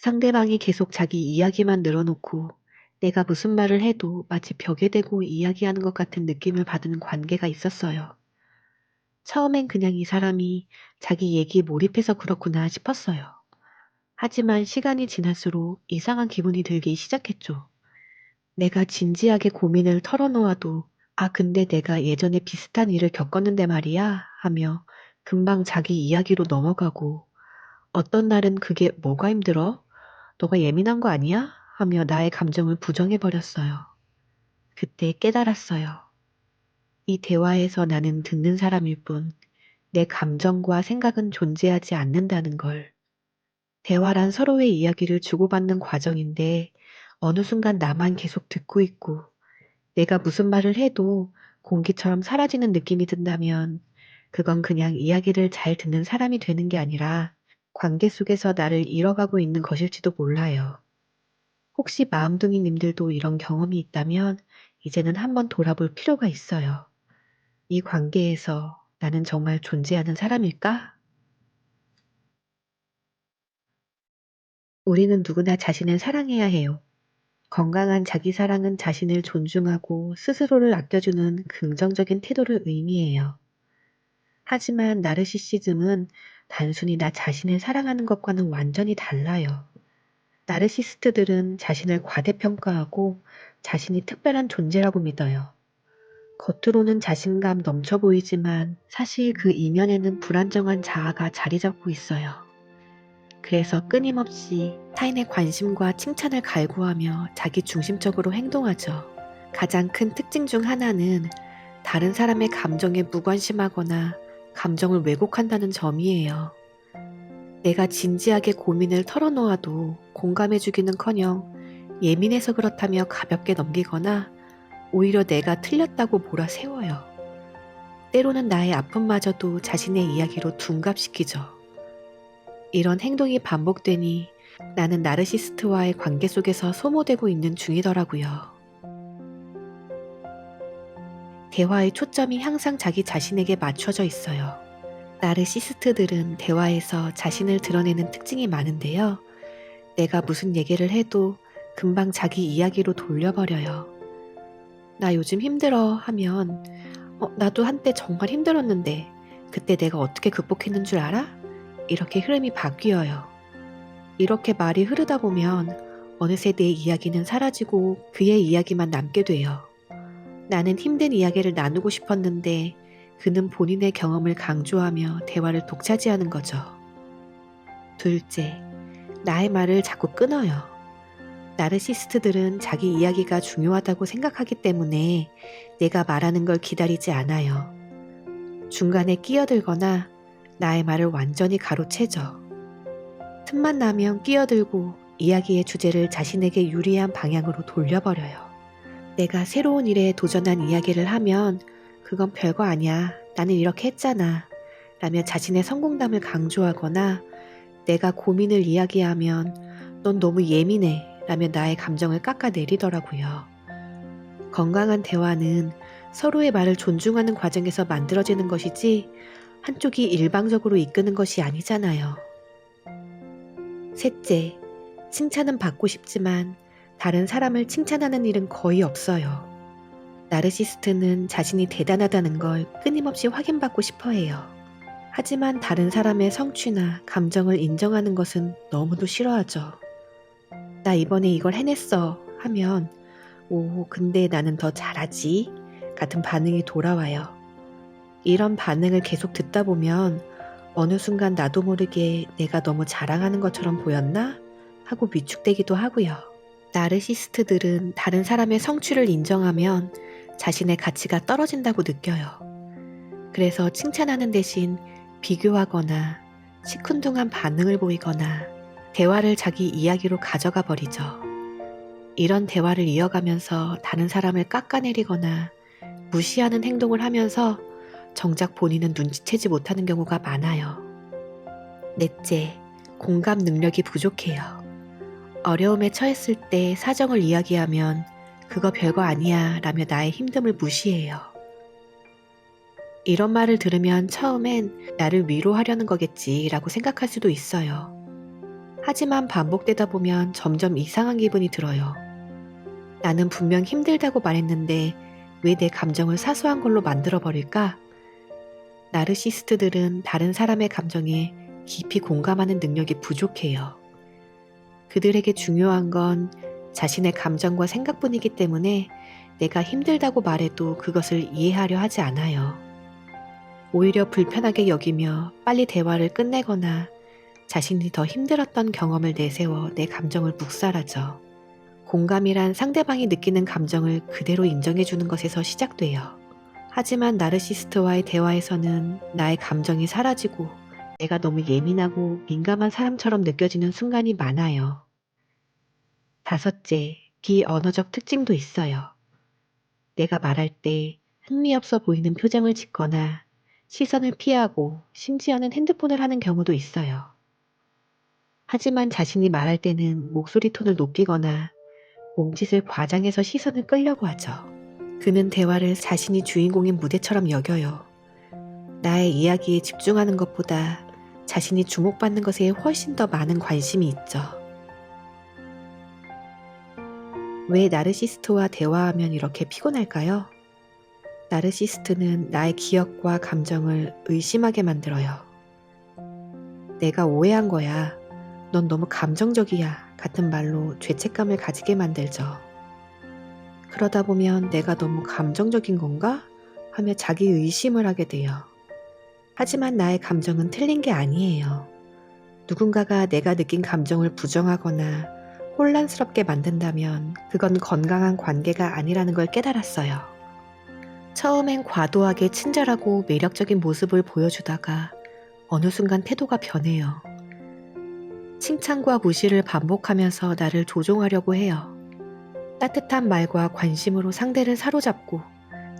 상대방이 계속 자기 이야기만 늘어놓고 내가 무슨 말을 해도 마치 벽에 대고 이야기하는 것 같은 느낌을 받은 관계가 있었어요. 처음엔 그냥 이 사람이 자기 얘기에 몰입해서 그렇구나 싶었어요. 하지만 시간이 지날수록 이상한 기분이 들기 시작했죠. 내가 진지하게 고민을 털어놓아도 근데 내가 예전에 비슷한 일을 겪었는데 말이야 하며 금방 자기 이야기로 넘어가고 어떤 날은 그게 뭐가 힘들어? 너가 예민한 거 아니야? 하며 나의 감정을 부정해버렸어요. 그때 깨달았어요. 이 대화에서 나는 듣는 사람일 뿐 내 감정과 생각은 존재하지 않는다는 걸. 대화란 서로의 이야기를 주고받는 과정인데 어느 순간 나만 계속 듣고 있고 내가 무슨 말을 해도 공기처럼 사라지는 느낌이 든다면 그건 그냥 이야기를 잘 듣는 사람이 되는 게 아니라 관계 속에서 나를 잃어가고 있는 것일지도 몰라요. 혹시 마음둥이 님들도 이런 경험이 있다면 이제는 한번 돌아볼 필요가 있어요. 이 관계에서 나는 정말 존재하는 사람일까? 우리는 누구나 자신을 사랑해야 해요. 건강한 자기 사랑은 자신을 존중하고 스스로를 아껴주는 긍정적인 태도를 의미해요. 하지만 나르시시즘은 단순히 나 자신을 사랑하는 것과는 완전히 달라요. 나르시스트들은 자신을 과대평가하고 자신이 특별한 존재라고 믿어요. 겉으로는 자신감 넘쳐 보이지만 사실 그 이면에는 불안정한 자아가 자리 잡고 있어요. 그래서 끊임없이 타인의 관심과 칭찬을 갈구하며 자기 중심적으로 행동하죠. 가장 큰 특징 중 하나는 다른 사람의 감정에 무관심하거나 감정을 왜곡한다는 점이에요. 내가 진지하게 고민을 털어놓아도 공감해주기는커녕 예민해서 그렇다며 가볍게 넘기거나 오히려 내가 틀렸다고 몰아세워요. 때로는 나의 아픔마저도 자신의 이야기로 둔갑시키죠. 이런 행동이 반복되니 나는 나르시스트와의 관계 속에서 소모되고 있는 중이더라고요. 대화의 초점이 항상 자기 자신에게 맞춰져 있어요. 나르시스트들은 대화에서 자신을 드러내는 특징이 많은데요. 내가 무슨 얘기를 해도 금방 자기 이야기로 돌려버려요. 나 요즘 힘들어 하면 나도 한때 정말 힘들었는데 그때 내가 어떻게 극복했는 줄 알아? 이렇게 흐름이 바뀌어요. 이렇게 말이 흐르다 보면 어느새 내 이야기는 사라지고 그의 이야기만 남게 돼요. 나는 힘든 이야기를 나누고 싶었는데 그는 본인의 경험을 강조하며 대화를 독차지하는 거죠. 둘째, 나의 말을 자꾸 끊어요. 나르시스트들은 자기 이야기가 중요하다고 생각하기 때문에 내가 말하는 걸 기다리지 않아요. 중간에 끼어들거나 나의 말을 완전히 가로채죠. 틈만 나면 끼어들고 이야기의 주제를 자신에게 유리한 방향으로 돌려버려요. 내가 새로운 일에 도전한 이야기를 하면 그건 별거 아니야. 나는 이렇게 했잖아. 라며 자신의 성공담을 강조하거나 내가 고민을 이야기하면 넌 너무 예민해. 라며 나의 감정을 깎아내리더라고요. 건강한 대화는 서로의 말을 존중하는 과정에서 만들어지는 것이지 한쪽이 일방적으로 이끄는 것이 아니잖아요. 셋째, 칭찬은 받고 싶지만 다른 사람을 칭찬하는 일은 거의 없어요. 나르시스트는 자신이 대단하다는 걸 끊임없이 확인받고 싶어 해요. 하지만 다른 사람의 성취나 감정을 인정하는 것은 너무도 싫어하죠. 나 이번에 이걸 해냈어 하면 오, 근데 나는 더 잘하지 같은 반응이 돌아와요. 이런 반응을 계속 듣다 보면 어느 순간 나도 모르게 내가 너무 자랑하는 것처럼 보였나? 하고 위축되기도 하고요. 나르시스트들은 다른 사람의 성취를 인정하면 자신의 가치가 떨어진다고 느껴요. 그래서 칭찬하는 대신 비교하거나 시큰둥한 반응을 보이거나 대화를 자기 이야기로 가져가 버리죠. 이런 대화를 이어가면서 다른 사람을 깎아내리거나 무시하는 행동을 하면서 정작 본인은 눈치채지 못하는 경우가 많아요. 넷째, 공감 능력이 부족해요. 어려움에 처했을 때 사정을 이야기하면 그거 별거 아니야 라며 나의 힘듦을 무시해요. 이런 말을 들으면 처음엔 나를 위로하려는 거겠지 라고 생각할 수도 있어요. 하지만 반복되다 보면 점점 이상한 기분이 들어요. 나는 분명 힘들다고 말했는데 왜 내 감정을 사소한 걸로 만들어버릴까? 나르시스트들은 다른 사람의 감정에 깊이 공감하는 능력이 부족해요. 그들에게 중요한 건 자신의 감정과 생각뿐이기 때문에 내가 힘들다고 말해도 그것을 이해하려 하지 않아요. 오히려 불편하게 여기며 빨리 대화를 끝내거나 자신이 더 힘들었던 경험을 내세워 내 감정을 묵살하죠. 공감이란 상대방이 느끼는 감정을 그대로 인정해주는 것에서 시작돼요. 하지만 나르시스트와의 대화에서는 나의 감정이 사라지고 내가 너무 예민하고 민감한 사람처럼 느껴지는 순간이 많아요. 다섯째, 비언어적 특징도 있어요. 내가 말할 때 흥미없어 보이는 표정을 짓거나 시선을 피하고 심지어는 핸드폰을 하는 경우도 있어요. 하지만 자신이 말할 때는 목소리 톤을 높이거나 몸짓을 과장해서 시선을 끌려고 하죠. 그는 대화를 자신이 주인공인 무대처럼 여겨요. 나의 이야기에 집중하는 것보다 자신이 주목받는 것에 훨씬 더 많은 관심이 있죠. 왜 나르시스트와 대화하면 이렇게 피곤할까요? 나르시스트는 나의 기억과 감정을 의심하게 만들어요. 내가 오해한 거야. 넌 너무 감정적이야. 같은 말로 죄책감을 가지게 만들죠. 그러다 보면 내가 너무 감정적인 건가? 하며 자기 의심을 하게 돼요. 하지만 나의 감정은 틀린 게 아니에요. 누군가가 내가 느낀 감정을 부정하거나 혼란스럽게 만든다면 그건 건강한 관계가 아니라는 걸 깨달았어요. 처음엔 과도하게 친절하고 매력적인 모습을 보여주다가 어느 순간 태도가 변해요. 칭찬과 무시를 반복하면서 나를 조종하려고 해요. 따뜻한 말과 관심으로 상대를 사로잡고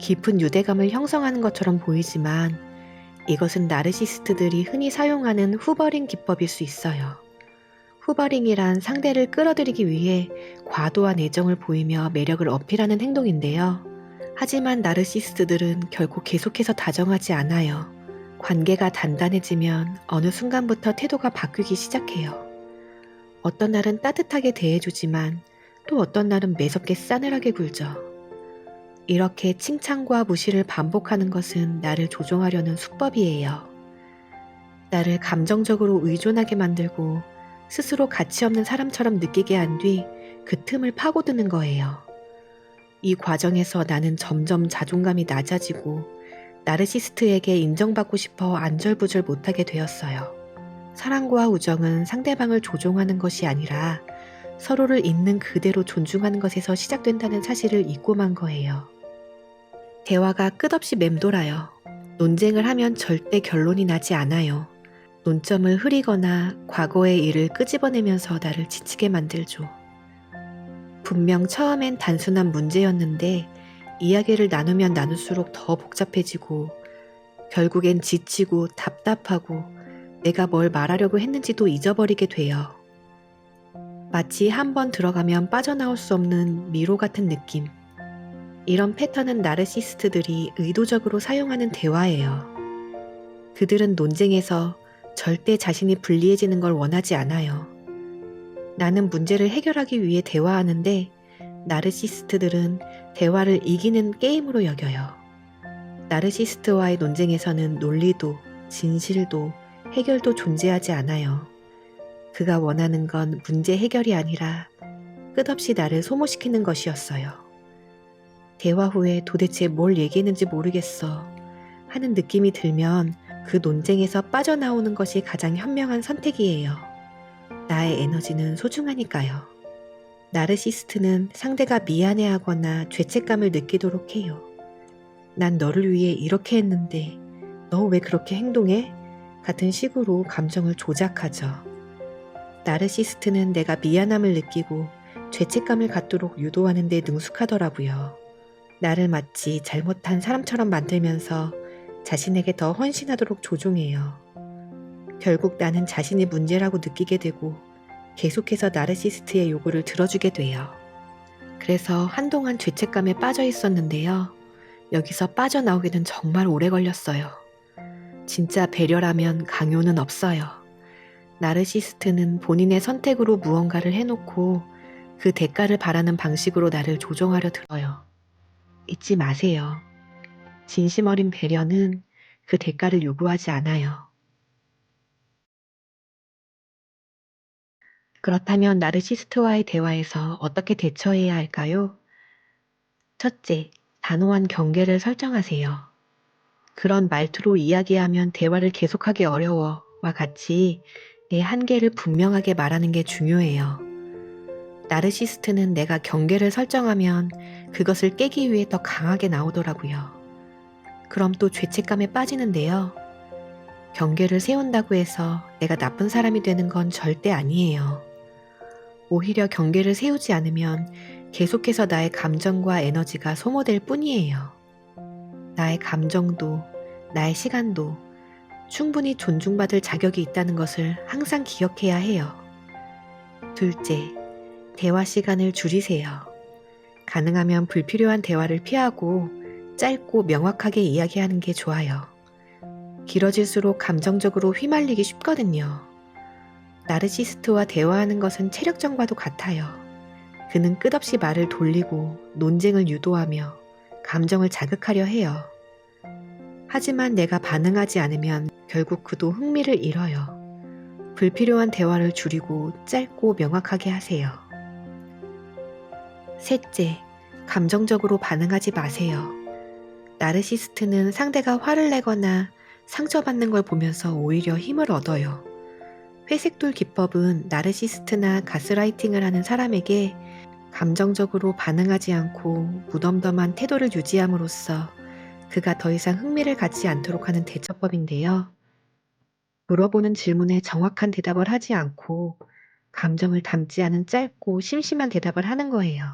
깊은 유대감을 형성하는 것처럼 보이지만 이것은 나르시스트들이 흔히 사용하는 후버링 기법일 수 있어요. 후버링이란 상대를 끌어들이기 위해 과도한 애정을 보이며 매력을 어필하는 행동인데요. 하지만 나르시스트들은 결국 계속해서 다정하지 않아요. 관계가 단단해지면 어느 순간부터 태도가 바뀌기 시작해요. 어떤 날은 따뜻하게 대해주지만 또 어떤 날은 매섭게 싸늘하게 굴죠. 이렇게 칭찬과 무시를 반복하는 것은 나를 조종하려는 수법이에요. 나를 감정적으로 의존하게 만들고 스스로 가치 없는 사람처럼 느끼게 한 뒤 그 틈을 파고드는 거예요. 이 과정에서 나는 점점 자존감이 낮아지고 나르시스트에게 인정받고 싶어 안절부절 못하게 되었어요. 사랑과 우정은 상대방을 조종하는 것이 아니라 서로를 있는 그대로 존중하는 것에서 시작된다는 사실을 잊고 만 거예요. 대화가 끝없이 맴돌아요. 논쟁을 하면 절대 결론이 나지 않아요. 논점을 흐리거나 과거의 일을 끄집어내면서 나를 지치게 만들죠. 분명 처음엔 단순한 문제였는데 이야기를 나누면 나눌수록 더 복잡해지고 결국엔 지치고 답답하고 내가 뭘 말하려고 했는지도 잊어버리게 돼요. 마치 한번 들어가면 빠져나올 수 없는 미로 같은 느낌. 이런 패턴은 나르시스트들이 의도적으로 사용하는 대화예요. 그들은 논쟁에서 절대 자신이 불리해지는 걸 원하지 않아요. 나는 문제를 해결하기 위해 대화하는데 나르시스트들은 대화를 이기는 게임으로 여겨요. 나르시스트와의 논쟁에서는 논리도, 진실도, 해결도 존재하지 않아요. 그가 원하는 건 문제 해결이 아니라 끝없이 나를 소모시키는 것이었어요. 대화 후에 도대체 뭘 얘기했는지 모르겠어 하는 느낌이 들면 그 논쟁에서 빠져나오는 것이 가장 현명한 선택이에요. 나의 에너지는 소중하니까요. 나르시스트는 상대가 미안해하거나 죄책감을 느끼도록 해요. 난 너를 위해 이렇게 했는데 너 왜 그렇게 행동해? 같은 식으로 감정을 조작하죠. 나르시스트는 내가 미안함을 느끼고 죄책감을 갖도록 유도하는 데 능숙하더라고요. 나를 마치 잘못한 사람처럼 만들면서 자신에게 더 헌신하도록 조종해요. 결국 나는 자신이 문제라고 느끼게 되고 계속해서 나르시스트의 요구를 들어주게 돼요. 그래서 한동안 죄책감에 빠져 있었는데요. 여기서 빠져나오기는 정말 오래 걸렸어요. 진짜 배려라면 강요는 없어요. 나르시스트는 본인의 선택으로 무언가를 해놓고 그 대가를 바라는 방식으로 나를 조종하려 들어요. 잊지 마세요. 진심 어린 배려는 그 대가를 요구하지 않아요. 그렇다면 나르시스트와의 대화에서 어떻게 대처해야 할까요? 첫째, 단호한 경계를 설정하세요. 그런 말투로 이야기하면 대화를 계속하기 어려워와 같이 내 한계를 분명하게 말하는 게 중요해요. 나르시스트는 내가 경계를 설정하면 그것을 깨기 위해 더 강하게 나오더라고요. 그럼 또 죄책감에 빠지는데요. 경계를 세운다고 해서 내가 나쁜 사람이 되는 건 절대 아니에요. 오히려 경계를 세우지 않으면 계속해서 나의 감정과 에너지가 소모될 뿐이에요. 나의 감정도, 나의 시간도 충분히 존중받을 자격이 있다는 것을 항상 기억해야 해요. 둘째, 대화 시간을 줄이세요. 가능하면 불필요한 대화를 피하고 짧고 명확하게 이야기하는 게 좋아요. 길어질수록 감정적으로 휘말리기 쉽거든요. 나르시스트와 대화하는 것은 체력전과도 같아요. 그는 끝없이 말을 돌리고 논쟁을 유도하며 감정을 자극하려 해요. 하지만 내가 반응하지 않으면 결국 그도 흥미를 잃어요. 불필요한 대화를 줄이고 짧고 명확하게 하세요. 셋째, 감정적으로 반응하지 마세요. 나르시스트는 상대가 화를 내거나 상처받는 걸 보면서 오히려 힘을 얻어요. 회색돌 기법은 나르시스트나 가스라이팅을 하는 사람에게 감정적으로 반응하지 않고 무덤덤한 태도를 유지함으로써 그가 더 이상 흥미를 갖지 않도록 하는 대처법인데요. 물어보는 질문에 정확한 대답을 하지 않고 감정을 담지 않은 짧고 심심한 대답을 하는 거예요.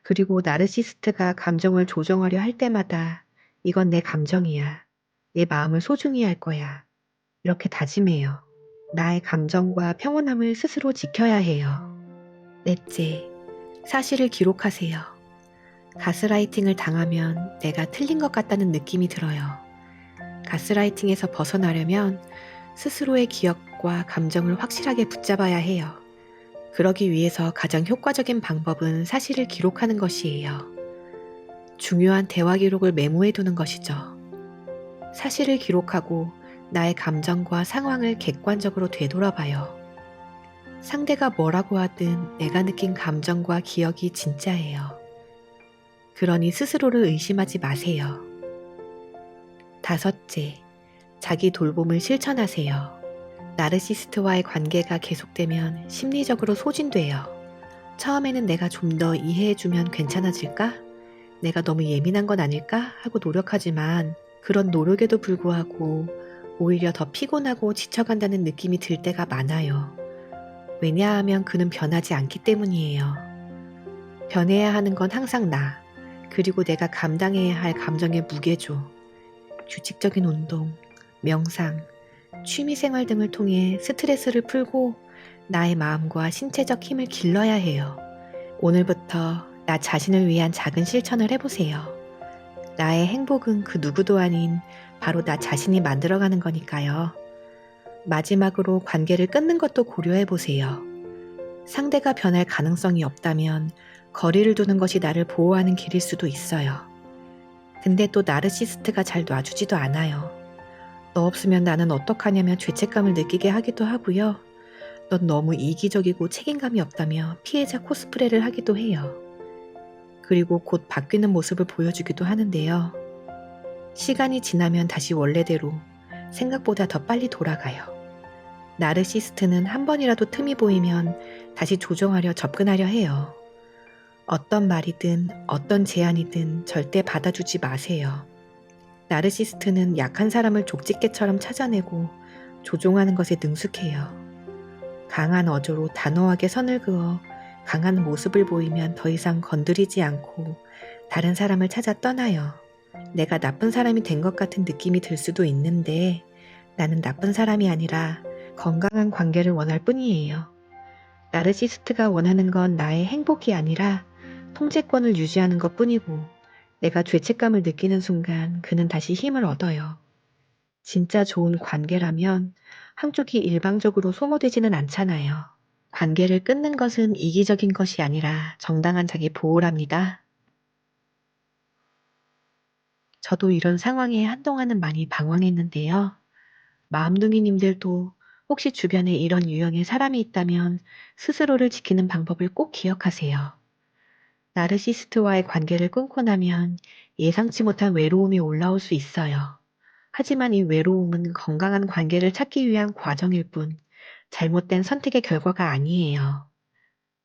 그리고 나르시스트가 감정을 조정하려 할 때마다 이건 내 감정이야. 내 마음을 소중히 할 거야. 이렇게 다짐해요. 나의 감정과 평온함을 스스로 지켜야 해요. 넷째, 사실을 기록하세요. 가스라이팅을 당하면 내가 틀린 것 같다는 느낌이 들어요. 가스라이팅에서 벗어나려면 스스로의 기억과 감정을 확실하게 붙잡아야 해요. 그러기 위해서 가장 효과적인 방법은 사실을 기록하는 것이에요. 중요한 대화 기록을 메모해 두는 것이죠. 사실을 기록하고 나의 감정과 상황을 객관적으로 되돌아봐요. 상대가 뭐라고 하든 내가 느낀 감정과 기억이 진짜예요. 그러니 스스로를 의심하지 마세요. 다섯째, 자기 돌봄을 실천하세요. 나르시스트와의 관계가 계속되면 심리적으로 소진돼요. 처음에는 내가 좀 더 이해해주면 괜찮아질까? 내가 너무 예민한 건 아닐까? 하고 노력하지만 그런 노력에도 불구하고 오히려 더 피곤하고 지쳐간다는 느낌이 들 때가 많아요. 왜냐하면 그는 변하지 않기 때문이에요. 변해야 하는 건 항상 나, 그리고 내가 감당해야 할 감정의 무게죠. 규칙적인 운동, 명상, 취미생활 등을 통해 스트레스를 풀고 나의 마음과 신체적 힘을 길러야 해요. 오늘부터 나 자신을 위한 작은 실천을 해보세요. 나의 행복은 그 누구도 아닌 바로 나 자신이 만들어가는 거니까요. 마지막으로 관계를 끊는 것도 고려해보세요. 상대가 변할 가능성이 없다면 거리를 두는 것이 나를 보호하는 길일 수도 있어요. 근데 또 나르시스트가 잘 놔주지도 않아요. 너 없으면 나는 어떡하냐며 죄책감을 느끼게 하기도 하고요. 넌 너무 이기적이고 책임감이 없다며 피해자 코스프레를 하기도 해요. 그리고 곧 바뀌는 모습을 보여주기도 하는데요. 시간이 지나면 다시 원래대로 생각보다 더 빨리 돌아가요. 나르시스트는 한 번이라도 틈이 보이면 다시 조정하려 접근하려 해요. 어떤 말이든 어떤 제안이든 절대 받아주지 마세요. 나르시스트는 약한 사람을 족집게처럼 찾아내고 조종하는 것에 능숙해요. 강한 어조로 단호하게 선을 그어 강한 모습을 보이면 더 이상 건드리지 않고 다른 사람을 찾아 떠나요. 내가 나쁜 사람이 된 것 같은 느낌이 들 수도 있는데 나는 나쁜 사람이 아니라 건강한 관계를 원할 뿐이에요. 나르시스트가 원하는 건 나의 행복이 아니라 통제권을 유지하는 것 뿐이고 내가 죄책감을 느끼는 순간 그는 다시 힘을 얻어요. 진짜 좋은 관계라면 한쪽이 일방적으로 소모되지는 않잖아요. 관계를 끊는 것은 이기적인 것이 아니라 정당한 자기 보호랍니다. 저도 이런 상황에 한동안은 많이 방황했는데요. 마음둥이님들도 혹시 주변에 이런 유형의 사람이 있다면 스스로를 지키는 방법을 꼭 기억하세요. 나르시스트와의 관계를 끊고 나면 예상치 못한 외로움이 올라올 수 있어요. 하지만 이 외로움은 건강한 관계를 찾기 위한 과정일 뿐 잘못된 선택의 결과가 아니에요.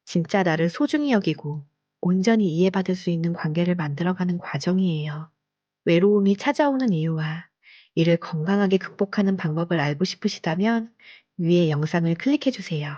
진짜 나를 소중히 여기고 온전히 이해받을 수 있는 관계를 만들어가는 과정이에요. 외로움이 찾아오는 이유와 이를 건강하게 극복하는 방법을 알고 싶으시다면 위의 영상을 클릭해 주세요.